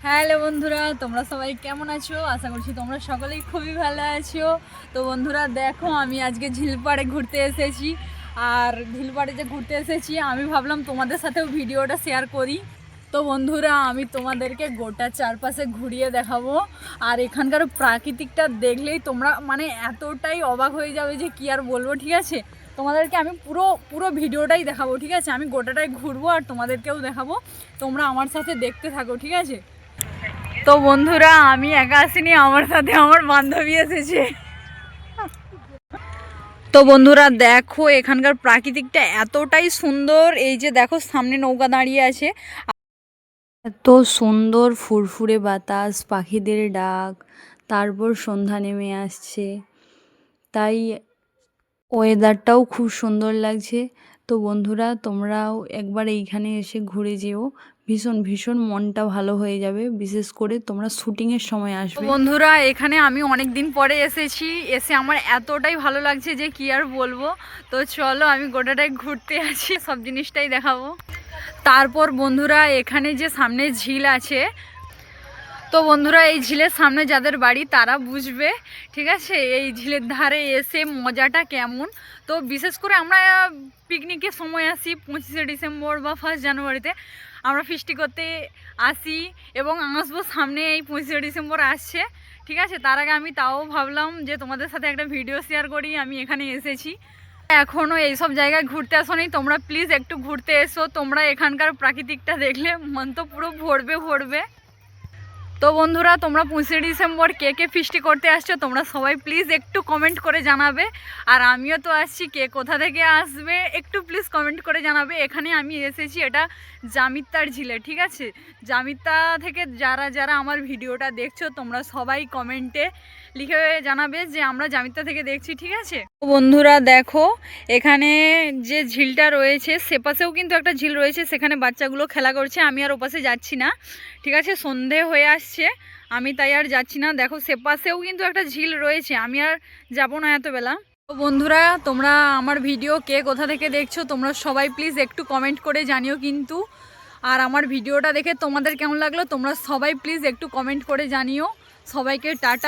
Hello বন্ধুরা, তোমরা সবাই কেমন আছো? আশা করছি তোমরা সকলেই খুবই ভালো আছো। তো বন্ধুরা দেখো, আমি আজকে ঝিলপাড়ে ঘুরতে এসেছি। আর ঝিলপাড়ে যে ঘুরতে এসেছি, আমি ভাবলাম তোমাদের সাথেও ভিডিওটা শেয়ার করি। তো বন্ধুরা, আমি তোমাদেরকে গোটা চারপাশে ঘুরিয়ে দেখাবো। আর এখানকার প্রাকৃতিকটা দেখলেই তোমরা এতটাই অবাক হয়ে যাবে যে কি আর বলবো। ঠিক আছে, তোমাদেরকে আমি পুরো পুরো ভিডিওটাই দেখাবো। ঠিক আছে, আমি গোটাটাই ঘুরবো আর তোমাদেরকেও দেখাবো। তোমরা আমার সাথে দেখতে থাকো, ঠিক আছে? তো বন্ধুরা, আমি একা আসিনি, আমার সাথে আমার বান্ধবী এসেছে। তো বন্ধুরা দেখো, এখানকার প্রাকৃতিকটা এতটাই সুন্দর। এই যে দেখো, সামনে নৌকা দাঁড়িয়ে আছে। এত সুন্দর ফুরফুরে বাতাস, পাখিদের ডাক, তারপর সন্ধ্যা নেমে আসছে, তাই ওয়েদারটাও খুব সুন্দর লাগছে। তো বন্ধুরা, তোমরাও একবার এইখানে এসে ঘুরে যেও, ভীষণ ভীষণ মনটা ভালো হয়ে যাবে। বিশেষ করে তোমরা শুটিংয়ের সময় আসবে। বন্ধুরা, এখানে আমি অনেক দিন পরে এসেছি, এসে আমার এতটাই ভালো লাগছে যে কি আর বলবো। তো চলো, আমি গোটাটাই ঘুরতে আছি, সব জিনিসটাই দেখাবো। তারপর বন্ধুরা, এখানে যে সামনে ঝিল আছে, তো বন্ধুরা এই ঝিলের সামনে যাদের বাড়ি তারা বুঝবে। ঠিক আছে, এই ঝিলের ধারে এসে মজাটা কেমন। তো বিশেষ করে আমরা পিকনিকের সময় আসি 25শে ডিসেম্বর বা 1 জানুয়ারিতে আমরা ফিস্টি করতে আসি, এবং আসবো সামনে এই 25শে ডিসেম্বর আসছে। ঠিক আছে, তার আগে আমি তাও ভাবলাম যে তোমাদের সাথে একটা ভিডিও শেয়ার করি। আমি এখানে এসেছি, এখনও এইসব জায়গায় ঘুরতে আসোনি, তোমরা প্লিজ একটু ঘুরতে এসো। তোমরা এখানকার প্রাকৃতিকটা দেখলে মন তো পুরো ভরবে ভরবে। তো বন্ধুরা, তোমরা 25শে ডিসেম্বর কে কে ফিস্টি করতে আসছো, তোমরা সবাই প্লিজ একটু কমেন্ট করে জানাবে। আর আমিও তো আসছি, কে কোথা থেকে আসবে একটু প্লিজ কমেন্ট করে জানাবে। এখানে আমি এসেছি, এটা জামিত্তার ঝিলে। ঠিক আছে, জামিত্তা থেকে যারা যারা আমার ভিডিওটা দেখছো, তোমরা সবাই কমেন্টে লিখে জানাবে যে আমরা জামিত্তা থেকে দেখছি। ঠিক আছে বন্ধুরা, দেখো এখানে যে ঝিলটা রয়েছে, সেপাশেও কিন্তু একটা ঝিল রয়েছে, সেখানে বাচ্চাগুলো খেলা করছে। আমি আর ওপাশে যাচ্ছি না। ঠিক আছে, সন্ধে হয়ে আসছে, আমি তাই আর যাচ্ছি না। দেখো সেপাশেও কিন্তু একটা ঝিল রয়েছে, আমি আর যাবো না এতবেলা। তো বন্ধুরা, তোমরা আমার ভিডিও কে কোথা থেকে দেখছো, তোমরা সবাই প্লিজ একটু কমেন্ট করে জানিও কিন্তু। আর আমার ভিডিওটা দেখে তোমাদের কেমন লাগলো, তোমরা সবাই প্লিজ একটু কমেন্ট করে জানিও। সবাইকে টাটা।